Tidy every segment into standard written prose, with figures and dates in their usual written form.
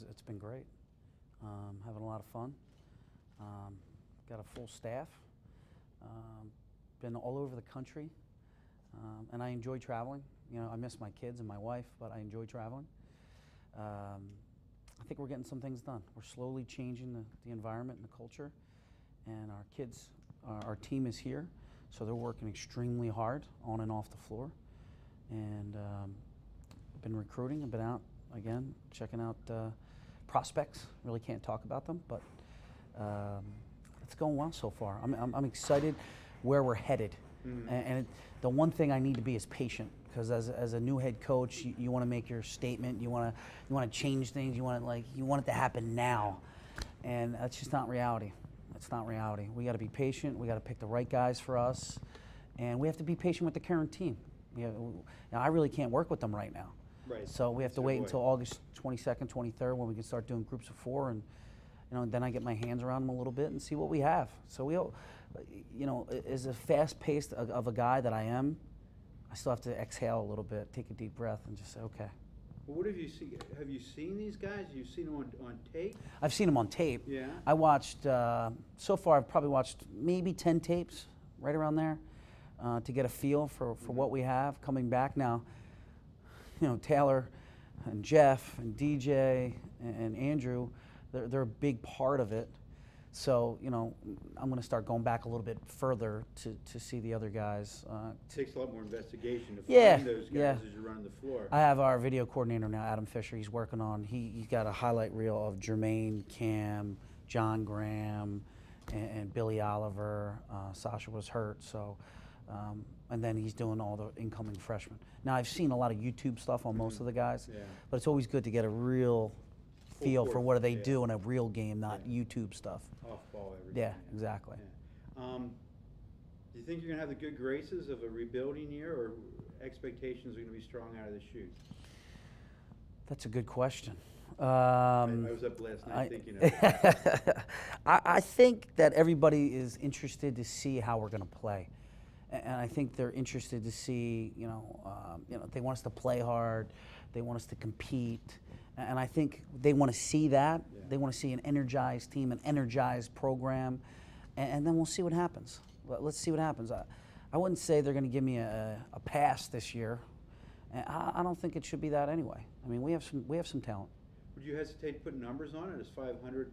It's been great. Having a lot of fun. Got a full staff. Been all over the country, and I enjoy traveling. You know, I miss my kids and my wife, but I enjoy traveling. I think we're getting some things done. We're slowly changing the environment and the culture, and our kids, our team is here, so they're working extremely hard on and off the floor. And been recruiting. I've been out again, checking out prospects. Really can't talk about them, but it's going well so far. I'm excited where we're headed. And the one thing I need to be is patient, because as a new head coach, you want to make your statement. You want to change things. You want it to happen now, and that's just not reality. It's not reality. We got to be patient. We got to pick the right guys for us, and we have to be patient with the current team. You know, I really can't work with them right now. Right. So we have to wait until August 22nd, 23rd, when we can start doing groups of 4, and then I get my hands around them a little bit and see what we have. So as a fast-paced of a guy that I am, I still have to exhale a little bit, take a deep breath, and just say, okay. Well, what have you seen? Have you seen these guys? You've seen them on tape? I've seen them on tape. Yeah. I watched, so far I've probably watched maybe 10 tapes, right around there, to get a feel for what we have coming back now. Taylor and Jeff and DJ and Andrew, they're a big part of it. So, I'm going to start going back a little bit further to see the other guys. It takes a lot more investigation to find those guys as you're running the floor. I have our video coordinator now, Adam Fisher. He's working on, he's got a highlight reel of Jermaine, Cam, John Graham, and Billy Oliver. Sasha was hurt, so, and then he's doing all the incoming freshmen. Now, I've seen a lot of YouTube stuff on most of the guys, but it's always good to get a real feel for what do they do in a real game, not YouTube stuff. Off ball every Yeah, time. exactly. Yeah. Do you think you're going to have the good graces of a rebuilding year, or expectations are going to be strong out of the chute? That's a good question. I was up last night thinking of it. I think that everybody is interested to see how we're going to play. And I think they're interested to see, they want us to play hard, they want us to compete, and I think they want to see that. Yeah. They want to see an energized team, an energized program, and then we'll see what happens. Let's see what happens. I wouldn't say they're going to give me a pass this year. I don't think it should be that anyway. I mean, we have some talent. Would you hesitate putting numbers on it? Is 500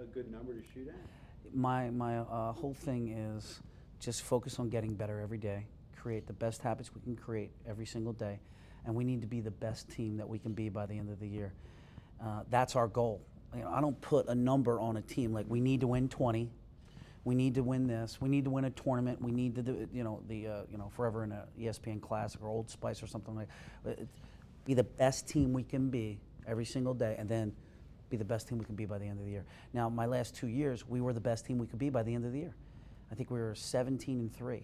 a good number to shoot at? My whole thing is just focus on getting better every day, create the best habits we can create every single day, and we need to be the best team that we can be by the end of the year. That's our goal. I don't put a number on a team like we need to win 20, we need to win this, we need to win a tournament, we need to do forever in a ESPN Classic or Old Spice or something like that. Be the best team we can be every single day, and then be the best team we can be by the end of the year. Now, my last 2 years, we were the best team we could be by the end of the year. I think we were 17-3. Over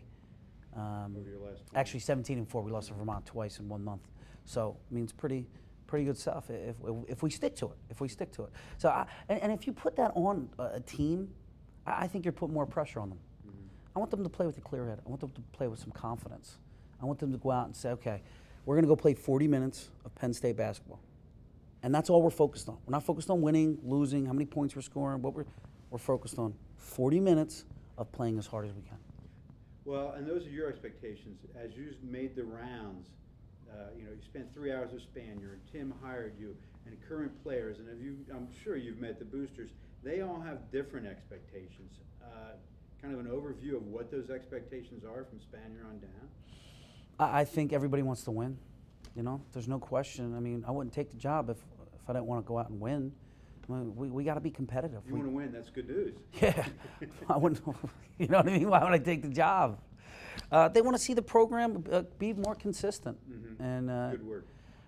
your last actually 17-4. We lost to Vermont twice in 1 month. So I mean, it's pretty good stuff if we stick to it. If we stick to it. So and if you put that on a team, I think you're putting more pressure on them. I want them to play with a clear head. I want them to play with some confidence. I want them to go out and say, okay, we're going to go play 40 minutes of Penn State basketball, and that's all we're focused on. We're not focused on winning, losing, how many points we're scoring. What we're focused on 40 minutes of playing as hard as we can. Well, and those are your expectations. As you've made the rounds, you spent 3 hours with Spanier, and Tim hired you, and current players, and I'm sure you've met the boosters. They all have different expectations. Kind of an overview of what those expectations are from Spanier on down? I think everybody wants to win. There's no question. I mean, I wouldn't take the job if I didn't want to go out and win. We got to be competitive. You want to win, that's good news. Yeah. I wouldn't, you know what I mean? Why would I take the job? They want to see the program be more consistent. And good word.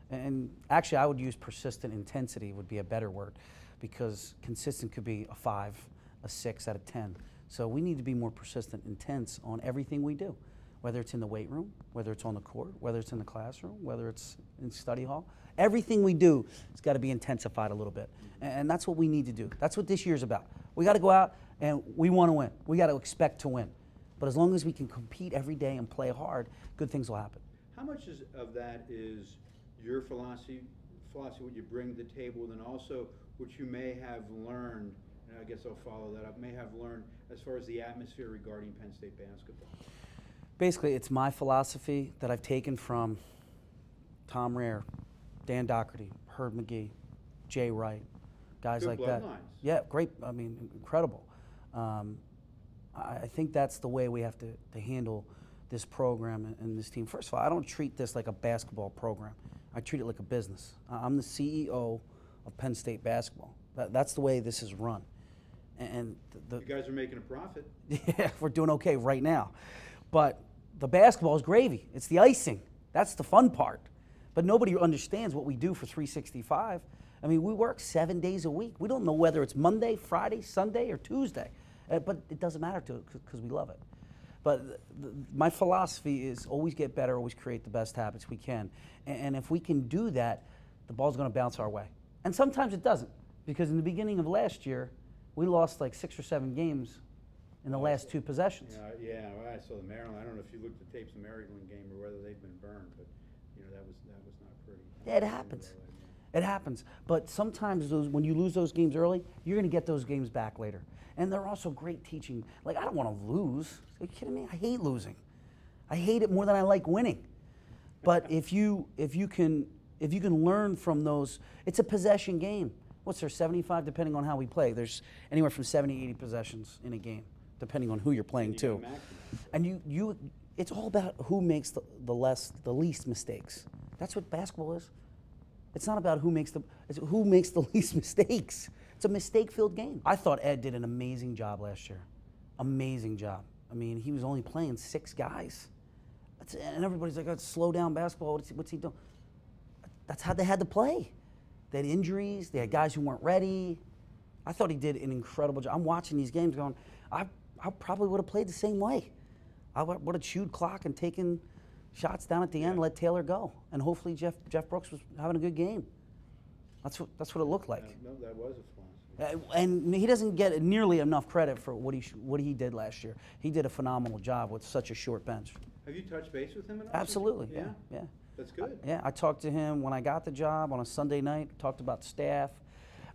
And actually, I would use persistent intensity would be a better word, because consistent could be a 5, a 6 out of 10. So we need to be more persistent, intense on everything we do, whether it's in the weight room, whether it's on the court, whether it's in the classroom, whether it's in study hall. Everything we do has got to be intensified a little bit. And that's what we need to do. That's what this year's about. We got to go out and we want to win. We got to expect to win. But as long as we can compete every day and play hard, good things will happen. How much of that is your philosophy philosophy, what you bring to the table, then also what you may have learned, and I guess I'll follow that up, may have learned as far as the atmosphere regarding Penn State basketball. Basically, it's my philosophy that I've taken from Tom Rare, Dan Doherty, Herb McGee, Jay Wright, guys Good like that. bloodlines. Yeah, great. I mean, incredible. I think that's the way we have to handle this program and this team. First of all, I don't treat this like a basketball program. I treat it like a business. I'm the CEO of Penn State basketball. That's the way this is run. And you guys are making a profit. Yeah, we're doing okay right now. But the basketball is gravy. It's the icing. That's the fun part. But nobody understands what we do for 365. I mean, we work 7 days a week. We don't know whether it's Monday, Friday, Sunday, or Tuesday. But it doesn't matter to us because we love it. But my philosophy is always get better, always create the best habits we can. And if we can do that, the ball's going to bounce our way. And sometimes it doesn't, because in the beginning of last year, we lost like 6 or 7 games in the last 2 possessions. Yeah, well, I saw the Maryland. I don't know if you looked at the tapes of the Maryland game or whether they've been burned, but that was not pretty. Yeah, it happens. It happens. But sometimes when you lose those games early, you're going to get those games back later. And they're also great teaching. Like, I don't want to lose. Are you kidding me? I hate losing. I hate it more than I like winning. But if you can learn from those, it's a possession game. What's there, 75, depending on how we play. There's anywhere from 70, 80 possessions in a game, depending on who you're playing too. And it's all about who makes the least mistakes. That's what basketball is. It's not about who makes the least mistakes. It's a mistake-filled game. I thought Ed did an amazing job last year. Amazing job. I mean, he was only playing 6 guys. And everybody's like, oh, slow down basketball. What's he doing? That's how they had to play. They had injuries. They had guys who weren't ready. I thought he did an incredible job. I'm watching these games going, I probably would have played the same way. I would have chewed clock and taken shots down at the end, let Taylor go. And hopefully Jeff Brooks was having a good game. That's what it looked like. No, that was a philosophy. And he doesn't get nearly enough credit for what he did last year. He did a phenomenal job with such a short bench. Have you touched base with him at all? Absolutely, yeah. That's good. I talked to him when I got the job on a Sunday night, talked about staff.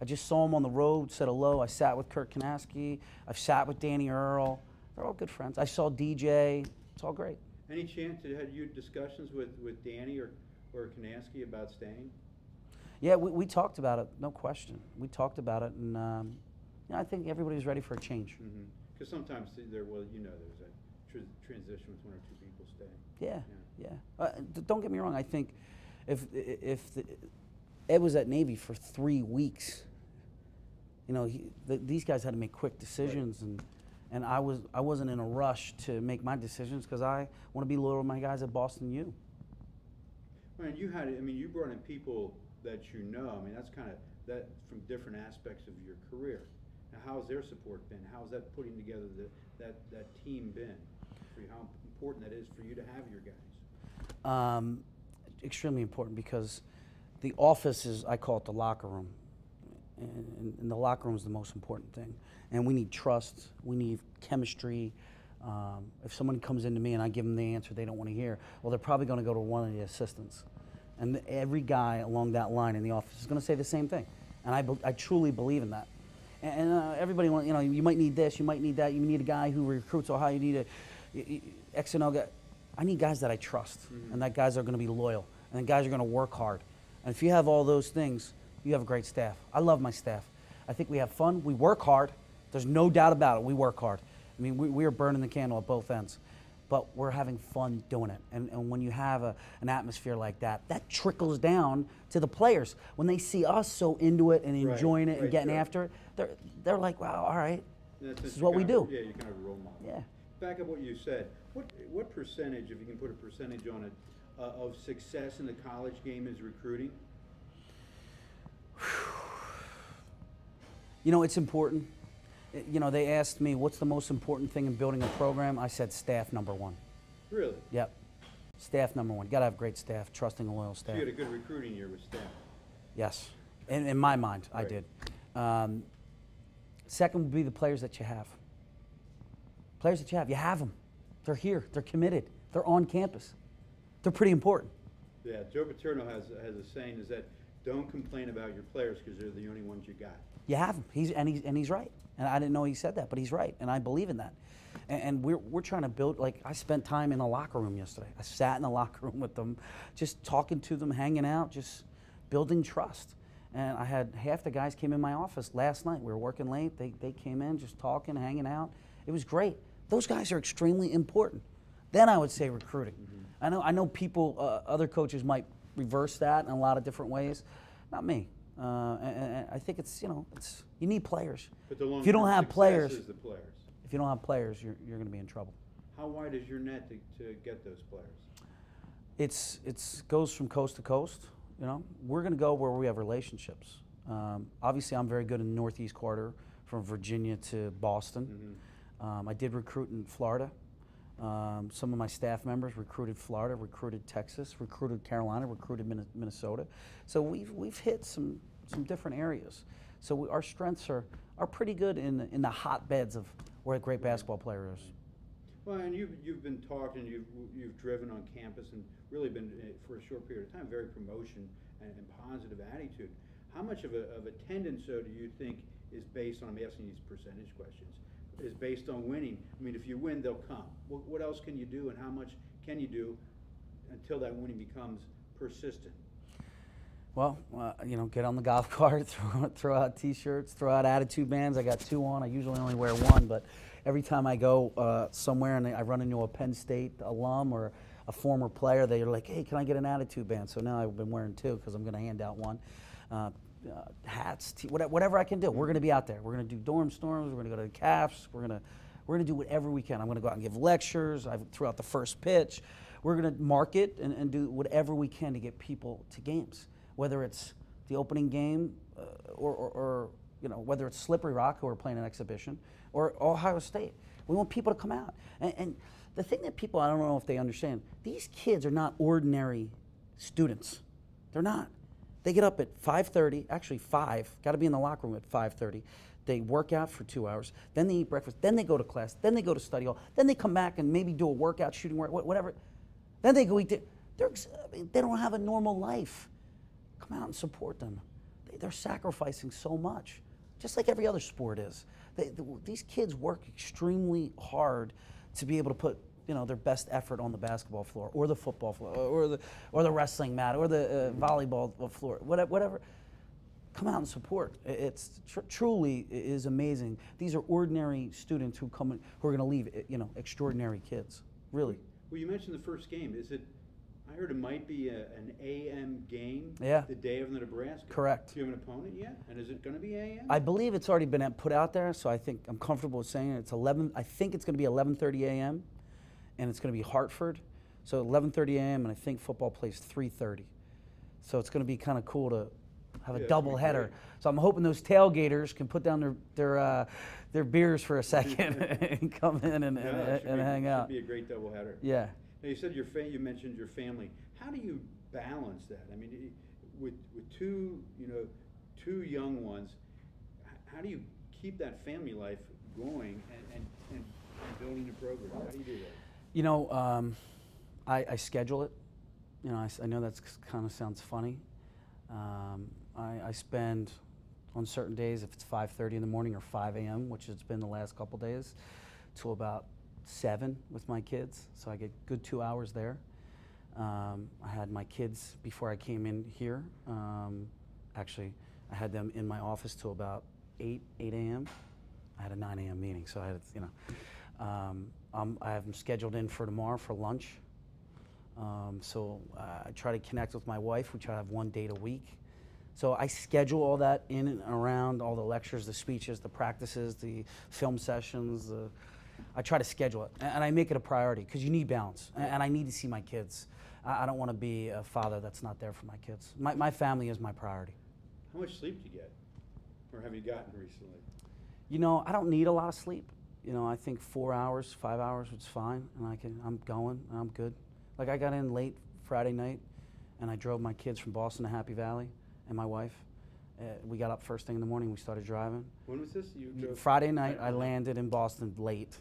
I just saw him on the road, said hello. I sat with Kurt Kanaski. I've sat with Danny Earl. They're all good friends. I saw DJ. It's all great. Any chance had you discussions with Danny or Kanaski about staying? Yeah, we talked about it, no question. We talked about it, and I think everybody's ready for a change. Because sometimes there's a transition with 1 or 2 people staying. Yeah. Don't get me wrong. I think if Ed was at Navy for 3 weeks, these guys had to make quick decisions, right. and I wasn't in a rush to make my decisions because I want to be loyal to my guys at Boston U. Well, and you brought in people that that's kind of that from different aspects of your career. Now, how's their support been? How's that putting together that team been for you? How important that is for you to have your guys? Extremely important, because the office is, I call it the locker room, and the locker room is the most important thing. And we need trust. We need chemistry. If someone comes into me and I give them the answer they don't want to hear, well, they're probably going to go to one of the assistants. And every guy along that line in the office is going to say the same thing. And I truly believe in that. And everybody, you might need this, you might need that. You need a guy who recruits Ohio. You need a X and O guy. I need guys that I trust, and that guys are going to be loyal, and the guys are going to work hard. And if you have all those things, you have a great staff. I love my staff. I think we have fun. We work hard. There's no doubt about it. We work hard. I mean, we are burning the candle at both ends. But we're having fun doing it. And when you have an atmosphere like that, that trickles down to the players. When they see us so into it and enjoying it and getting after it, they're like, wow, all right, this is what we do. Yeah, you're kind of a role model. Yeah. Back up what you said. What percentage, if you can put a percentage on it, of success in the college game is recruiting? It's important. They asked me, what's the most important thing in building a program? I said staff, number 1. Really? Yep. Staff, number 1. Got to have great staff, trusting and loyal staff. So you had a good recruiting year with staff? Yes. In my mind, I did. Second would be the players that you have. Players that you have them. They're here. They're committed. They're on campus. They're pretty important. Yeah, Joe Paterno has a saying, is that don't complain about your players because they're the only ones you got. You have him. He's right. And I didn't know he said that, but he's right, and I believe in that. And we're trying to build. Like, I spent time in the locker room yesterday. I sat in the locker room with them, just talking to them, hanging out, just building trust. And I had half the guys came in my office last night. We were working late. They came in, just talking, hanging out. It was great. Those guys are extremely important. Then I would say recruiting. Mm-hmm. I know people, other coaches might reverse that in a lot of different ways. Not me. And I think it's you need players. But the if you don't have players, is the players. If you don't have players, you're going to be in trouble. How wide is your net to get those players? It's goes from coast to coast. We're going to go where we have relationships. Obviously, I'm very good in the Northeast quarter, from Virginia to Boston. Mm-hmm. I did recruit in Florida. Some of my staff members recruited Florida, recruited Texas, recruited Carolina, recruited Minnesota. So we've hit some different areas. So our strengths are pretty good in the hotbeds of where a great basketball player is. Well, and you've been talking, you've driven on campus and really been, for a short period of time, very promotion and positive attitude. How much of attendance, though, do you think is based on, I'm asking these percentage questions, is based on winning? I mean, if you win, they'll come. What else can you do, and how much can you do until that winning becomes persistent? Well, get on the golf cart, throw out T-shirts, throw out attitude bands. I got 2 on. I usually only wear 1, but every time I go somewhere and I run into a Penn State alum or a former player, they're like, "Hey, can I get an attitude band?" So now I've been wearing 2 because I'm going to hand out 1. Hats, whatever I can do. We're going to be out there. We're going to do dorm storms. We're going to go to the CAFs. We're going to do whatever we can. I'm going to go out and give lectures. I threw out the first pitch. We're going to market and do whatever we can to get people to games, whether it's the opening game or whether it's Slippery Rock, who are playing an exhibition, or Ohio State. We want people to come out. And the thing that people, I don't know if they understand, these kids are not ordinary students. They're not. They get up at 5:30, actually 5, got to be in the locker room at 5:30. They work out for 2 hours, then they eat breakfast, then they go to class, then they go to study hall, then they come back and maybe do a workout, shooting workout, whatever. Then they go eat. They don't have a normal life. Come out and support them. They're sacrificing so much, just like every other sport is. These kids work extremely hard to be able to put their best effort on the basketball floor, or the football floor, or the wrestling mat, or the volleyball floor, whatever. Come out and support. It's truly is amazing. These are ordinary students who are going to leave, extraordinary kids. Really. Well, you mentioned the first game. I heard it might be an AM game. Yeah. The day of the Nebraska. Correct. Do you have an opponent yet? And is it going to be AM? I believe it's already been put out there, so I think I'm comfortable with saying it. It's 11. I think it's going to be 11:30 a.m. and it's going to be Hartford. So 11:30 a.m. and I think football plays 3:30. So it's going to be kind of cool to have a double header. So I'm hoping those tailgaters can put down their beers for a second and come in and hang out. It should be a great double header. Yeah. Now you said you mentioned your family. How do you balance that? I mean, with two young ones, how do you keep that family life going and building a program? How do you do that? I schedule it. I know that kind of sounds funny. I spend on certain days, if it's 5:30 in the morning or 5 a.m., which it's been the last couple days, till about 7 with my kids, so I get good 2 hours there. I had my kids before I came in here. Actually, I had them in my office till about 8 a.m. I had a 9 a.m. meeting, so I had, I have them scheduled in for tomorrow for lunch. So I try to connect with my wife. We try to have 1 date a week. So I schedule all that in and around all the lectures, the speeches, the practices, the film sessions. I try to schedule it, and I make it a priority because you need balance, and I need to see my kids. I don't want to be a father that's not there for my kids. My family is my priority. How much sleep do you get, or have you gotten recently? I don't need a lot of sleep. I think 4 hours, 5 hours is fine, and I'm going, and I'm good. Like I got in late Friday night, and I drove my kids from Boston to Happy Valley, and my wife. We got up first thing in the morning. We started driving. When was this? You drove Friday night. I landed in Boston late.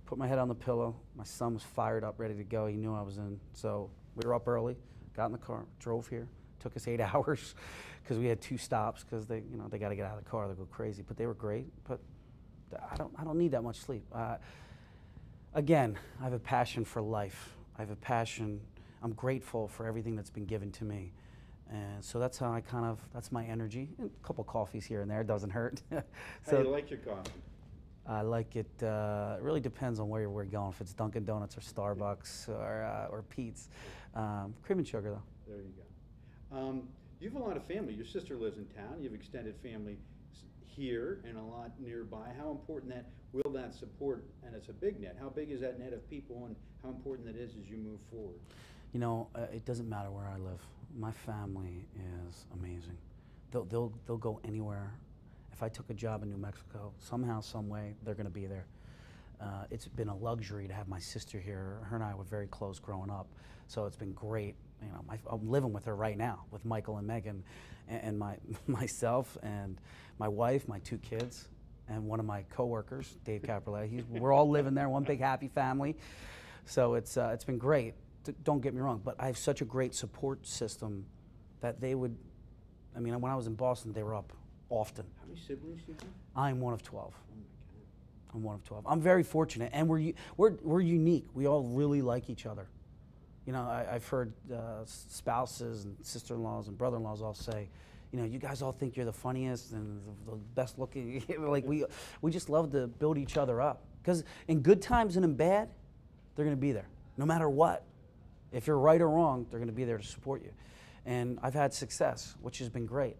Put my head on the pillow. My son was fired up, ready to go. He knew I was in. So we were up early, got in the car, drove here, Took us 8 hours because we had 2 stops because they, you know, they got to get out of the car. They go crazy, but they were great. But I don't need that much sleep. Again, I have a passion for life. I have a passion. I'm grateful for everything that's been given to me. And so that's how that's my energy. And a couple coffees here and there doesn't hurt. How So do you like your coffee? I like it, it really depends on where we're going, if it's Dunkin' Donuts or Starbucks or Pete's. Cream and sugar though. There you go. You have a lot of family. Your sister lives in town. You have extended family here and a lot nearby. How important will that support, and it's a big net, how big is that net of people and how important that is as you move forward? You know, it doesn't matter where I live. My family is amazing. They'll go anywhere. If I took a job in New Mexico, somehow, some way, they're going to be there. It's been a luxury to have my sister here. Her and I were very close growing up, so it's been great. You know, I'm living with her right now, with Michael and Megan, and myself and my wife, my 2 kids, and one of my coworkers, Dave Caprolette. We're all living there, one big happy family. So it's been great. Don't get me wrong, but I have such a great support system that they would. I mean, when I was in Boston, they were up often. How many siblings do you have? I'm one of 12. Oh my God. I'm one of 12. I'm very fortunate, and we're unique. We all really like each other. You know, I've heard spouses and sister-in-laws and brother-in-laws all say, you know, you guys all think you're the funniest and the best looking. Like we just love to build each other up. Because in good times and in bad, they're going to be there, no matter what. If you're right or wrong, they're going to be there to support you. And I've had success, which has been great.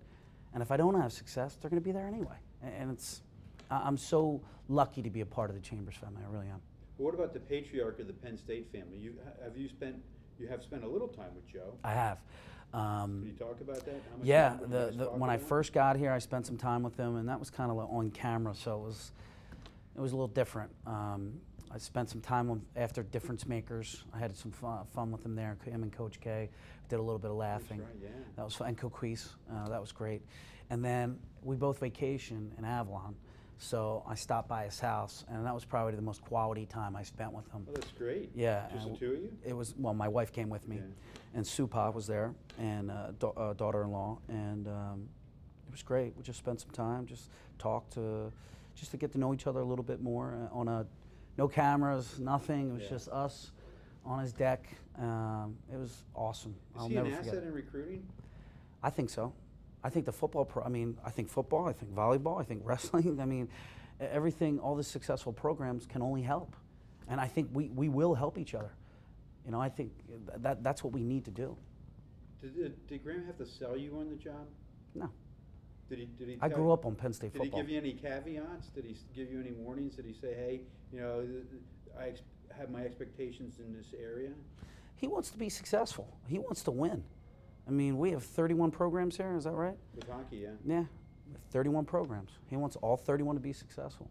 And if I don't have success, they're going to be there anyway. And I'm so lucky to be a part of the Chambers family. I really am. What about the patriarch of the Penn State family? You have spent a little time with Joe. I have. Can you talk about that? How much Yeah, time did you guys talk when I about? first got here, I spent some time with him, and that was kind of on camera, so it was a little different. I spent some time after Difference Makers. I had some fun with him there. Him and Coach K did a little bit of laughing. That's right, yeah. That was fun. And Coquise, that was great. And then we both vacationed in Avalon, so I stopped by his house, and that was probably the most quality time I spent with him. Oh, that's great. Yeah. Just the 2 of you? It was, well, my wife came with me, Yeah. and Supa was there, and daughter-in-law, and it was great. We just spent some time, just just to get to know each other a little bit more no cameras, nothing. It was just us on his deck. It was awesome. Is he an asset in recruiting? I think so. I think the football I think football, I think volleyball, I think wrestling. I mean, everything, all the successful programs can only help. And I think we will help each other. You know, I think that's what we need to do. Did Graham have to sell you on the job? No. Did he I grew up on Penn State Did he football. give you any caveats? Did he give you any warnings? Did he say, hey, you know, I have my expectations in this area? He wants to be successful. He wants to win. I mean, we have 31 programs here, is that right? With hockey, yeah. Yeah, we have 31 programs. He wants all 31 to be successful.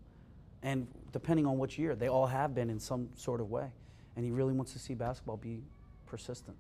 And depending on which year, they all have been in some sort of way. And he really wants to see basketball be persistent.